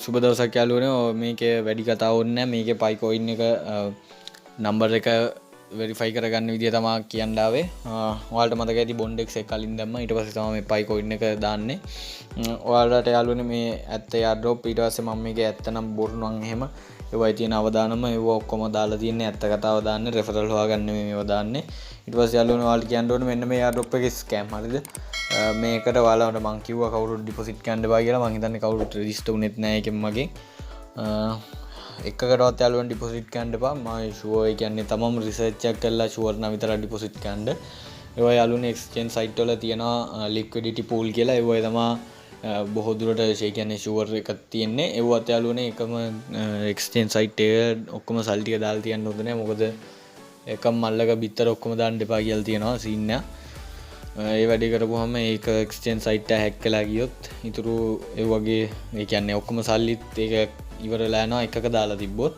සුබ දවසක් යාළුවනේ. මේකේ වැඩි කතා ඕනේ නැහැ. මේකේ පයි කොයින් එක නම්බර් එක වෙරිෆයි කරගන්න විදිය තමයි කියන්න ආවේ. ඔයාලට මතක ඇති බොන්ඩ් එක කලින් දැම්මා. ඊට පස්සේ තමයි මේ පයි කොයින් එක දාන්නේ. ඔයාලට යාළුවනේ මේ ඇත්ත airdrop ඊට පස්සේ මම මේකේ ඇත්ත නම් බොරු නම් එහෙම ඒවයි තියෙන අවදානම ඒව ඔක්කොම දාලා තියන්නේ. ඇත්ත කතාව දාන්නේ, රෙෆරල් හොයාගන්න මේව දාන්නේ. ඊට පස්සේ යාළුවනේ ඔයාලට කියන්න ඕනේ මෙන්න මේ airdrop එකේ ස්කෑම් හරිද? මේකට ඔයාලට මං කිව්වා කවුරුත් ඩිපොසිට් ගන්න බෑ කියලා. මං හිතන්නේ කවුරුත් රෙජිස්ටර් වුණෙත් නැහැ ඒකෙන් මගෙන්. එකකටවත් යාළුවන් ඩිපොසිට් ගන්න එපා. මම ෂුවර් ඒ කියන්නේ තමම රිසර්ච් එකක් කරලා ෂුවර් නම් විතරක් ඩිපොසිට් ගන්න. ඒවා යාළුවනේ එක්ස්චේන්ජ් සයිට් වල තියෙනවා ලික්විඩිටි පූල් කියලා. ඒවා තමයි බොහෝ දුරට ඒ කියන්නේ ෂුවර් එකක් තියෙන්නේ. ඒවත් යාළුවනේ එකම එක්ස්චේන්ජ් සයිට් එක ඔක්කොම සල්ලි ටික දාලා තියන්න හොඳ නැහැ. මොකද එකම මල්ලක බිත්තර ඔක්කොම දාන්න එපා කියලා තියෙනවා සීන් එක. ඒ වැඩි කරපුවාම ඒක එක්ස්චේන්ජ් සයිට් එක හැක් කළා ගියොත් ඊටු ඒ වගේ ඒ කියන්නේ ඔක්කොම සල්ලිත් ඒක ඉවරලා යනවා එකක දාලා තිබ්බොත්.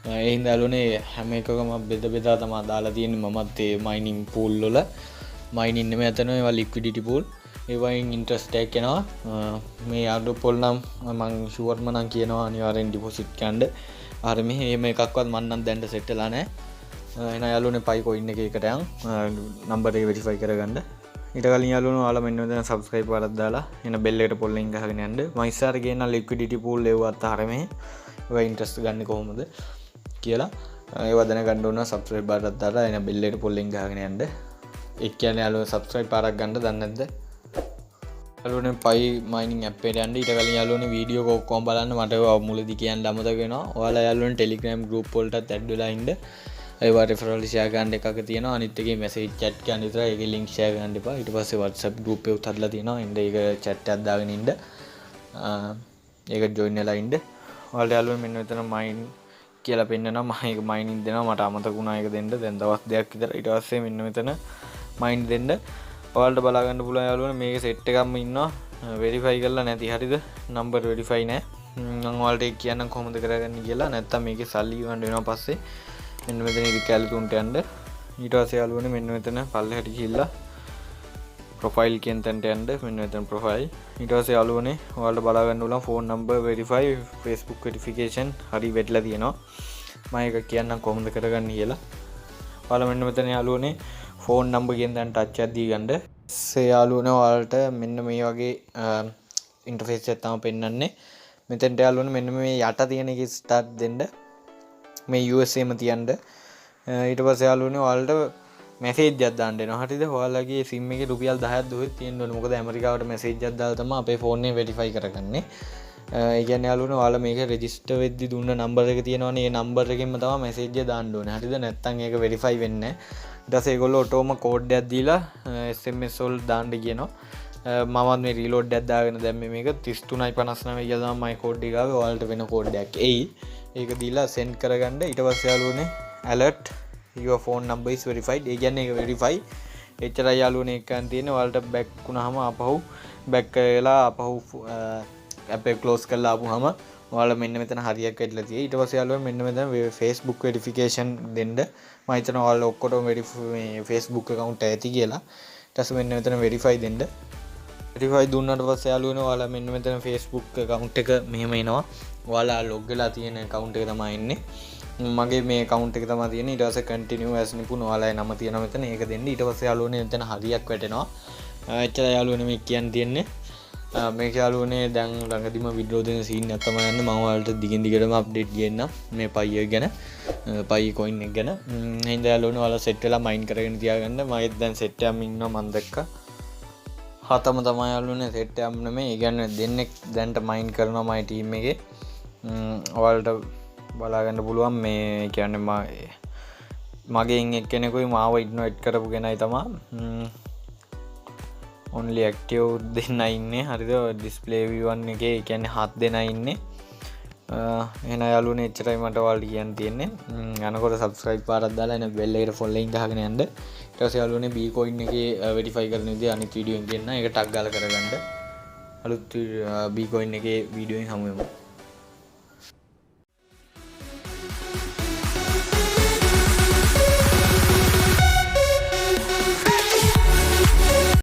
ඒ හින්දා යාළුවනේ හැම එකකම බෙදා තමයි දාලා තියෙන්නේ. මමත් ඒ මයිනින් පූල් වල මයිනින් නෙමෙයි අතන ඒවා ලික්විඩිටි පූල්. ඒ වයින් ඉන්ට්‍රස්ට් එකක් එනවා. මේ airdrop වල නම් මම ෂුවර්ම නම් කියනවා අනිවාර්යෙන් ඩිපොසිට් ගන්න. අර මෙහෙම එකක්වත් මම නම් දැන් සෙට් වෙලා නැහැ. එහෙනම් යාළුවනේ පයි කොයින් එකකට යන් නම්බර් එක වෙරිෆයි කරගන්න. ඊට කලින් යාළුවෝ ඔයාලා මෙන්න මෙතන subscribe කරලා දාලා එන bell එකට පොල්ලෙන් ගහගෙන යන්න. මම ඉස්සර ගේන liquidity pool ඒවත් අර මේ ඔය interest ගන්න කොහොමද කියලා ඒව දැනගන්න ඕන. subscribe බාරක් දාලා එන bell එකට පොල්ලෙන් ගහගෙන යන්න. ඒ කියන්නේ යාළුවෝ subscribe පාරක් ගන්න දන්නේ නැද්ද? යාළුවනේ පයි mining app එකට යන්න. ඊට කලින් යාළුවනේ වීඩියෝ එක ඔක්කොම බලන්න. මට මුලදී කියන්න අමතක වෙනවා. ඔයාලා යාළුවනේ Telegram group වලටත් add වෙලා ඉන්න. ඒවා රෙෆරල් ෂෙයා ගන්න එකක තියෙනවා. අනිත් එකේ මැසේජ් chat ගන්න විතරයි. ඒකේ link share ගන්න එපා. ඊට පස්සේ WhatsApp group එක උතරලා තියෙනවා. එන්න ඒක chat එකක් දාගෙන ඉන්න. ඒක join වෙලා ඉන්න. ඔයාලට යාළුවෝ මෙන්න මෙතන mine කියලා පෙන්නනවා. මම ඒක mining දෙනවා. මට අමතක වුණා ඒක දෙන්න. දැන් දවස් දෙකක් විතර. ඊට පස්සේ මෙන්න මෙතන mine දෙන්න. ඔයාලට බලා ගන්න පුළුවන් යාළුවනේ මේකේ set එකක්ම ඉන්නවා. verify කරලා නැති හරිද? number verify නැහැ. මම ඔයාලට ඒක කියන්නම් කොහොමද කරගන්නේ කියලා. නැත්තම් මේකේ සල්ලි ගන්න වෙනවා පස්සේ. මෙන්න මෙතන රිකැලි තුන්ට යන්න. ඊට පස්සේ යාළුවනේ මෙන්න මෙතන පල්ලෙහාට ගිහිල්ලා ප්‍රොෆයිල් කියන තැනට යන්න. මෙන්න මෙතන ප්‍රොෆයිල්. ඊට පස්සේ යාළුවනේ ඔයාලට බලා ගන්න ඕන phone number verify Facebook verification හරි වෙట్లా තියෙනවා. මම ඒක කියන්නම් කොහොමද කරගන්නේ කියලා. ඔයාලා මෙන්න මෙතන යාළුවනේ ෆෝන් නම්බර් කියන තැනට ටච් එකක් දී ගන්න. ඊසේ යාළුවනේ ඔයාලට මෙන්න මේ වගේ ඉන්ටර්ෆේස් එකක් තමයි පෙන්වන්නේ. මෙතෙන්ට යාළුවනේ මෙන්න මේ යට තියෙන එක ස්ටාර්ට් දෙන්න. මේ USA ම තියන්න. ඊට පස්සේ යාළුවනේ ඔයාලට මැසේජ් එකක් දාන්න එනවා. හරිද? ඔයාලගේ SIM එකේ රුපියල් 10ක් දුවෙත් තියෙන්න ඕනේ. මොකද ඇමරිකාවට මැසේජ් එකක් දාලා තමයි අපේ ෆෝන් එක වෙරිෆයි කරගන්නේ. ඒ කියන්නේ යාළුවනේ ඔයාලා මේක රෙජිස්ටර් වෙද්දි දුන්න නම්බර් එක තියෙනවනේ. ඒ නම්බර් එකෙන්ම තමයි මැසේජ් එක දාන්න ඕනේ. හරිද? නැත්නම් ඒක වෙරිෆයි වෙන්නේ නැහැ. ඊට පස්සේ ඒගොල්ලෝ ඔටෝම කෝඩ් එකක් දීලා SMS වල දාන්න කියනවා. මමත් මේ රීලෝඩ් එකක් දාගෙන දැම්මේ මේක 33.59 කියලා තමයි මයි කෝඩ් එක ආවේ. ඔයාලට වෙන කෝඩ් එකක් එයි. ඒක දීලා send කරගන්න. ඊට පස්සේ යාළුවනේ alert your phone number is verified. ඒ කියන්නේ ඒක verify. එච්චරයි යාළුවනේ එකන් තියෙන්නේ. ඔයාලට back වුණාම ආපහු back කරලා ආපහු app එක close කරලා ආපුවාම ඔයාලා මෙන්න මෙතන හරියක් වෙట్లా තියෙයි. ඊට පස්සේ යාළුවෝ මෙන්න මෙතන Facebook verification දෙන්න. මම හිතනවා ඔයාලා ඔක්කොටම මේ Facebook account ඇති කියලා. ඊට පස්සේ මෙන්න මෙතන verify දෙන්න. verify දුන්නාට පස්සේ යාළුවනේ ඔයාලා මෙන්න මෙතන Facebook account එක මෙහෙම එනවා. ඔයාලා log වෙලා තියෙන account එක තමයි එන්නේ. මගේ මේ account එක තමයි තියෙන්නේ. ඊට පස්සේ continue as නිපුණ ඔයාලගේ නම තියෙනවා මෙතන. ඒක දෙන්න. ඊට පස්සේ යාළුවනේ මෙතන හරියක් වැටෙනවා. එච්චර යාළුවනේ මේ කියන්න තියෙන්නේ. මේක යාළුවනේ දැන් ළඟදිම withdraw දෙන scene එකක් තමයි යන්නේ. මම ඔයාලට දිගින් දිගටම update ගේන්නම් මේ පයි එක ගැන. පයි coin එක ගැන. හින්දා යාළුවනේ ඔයාලා set වෙලා mine කරගෙන තියාගන්න. මම දැන් set එකක් ඉන්නවා මම දැක්කා. හතම තමයි යාළුවනේ set එකක් නෙමෙයි. ඒ කියන්නේ දෙන්නෙක් දැන්ට mine කරනවා my team එකේ. ඔයාලට බලා ගන්න පුළුවන් මේ කියන්නේ මගෙන් එක්කෙනෙකුයි මාව ඉන්වයිට් කරපු කෙනයි තමයි only active දෙන්නයි ඉන්නේ. හරිද? display view one එකේ ඒ කියන්නේ 7 දෙනා ඉන්නේ. එහෙනම් යාළුවනේ එච්චරයි මට ඔයාලට කියන්න තියෙන්නේ. යනකොට subscribe පාරක් දාලා එන bell එකට follow ගහගෙන යන්න. ඊට පස්සේ යාළුවනේ B coin එකේ verify කරන විදිහ අනිත් වීඩියෝ එකෙන් දෙන්න. ඒක ටග් ගාලා කරගන්න. අලුත් B coin එකේ වීඩියෝ එකෙන් හමු වෙමු.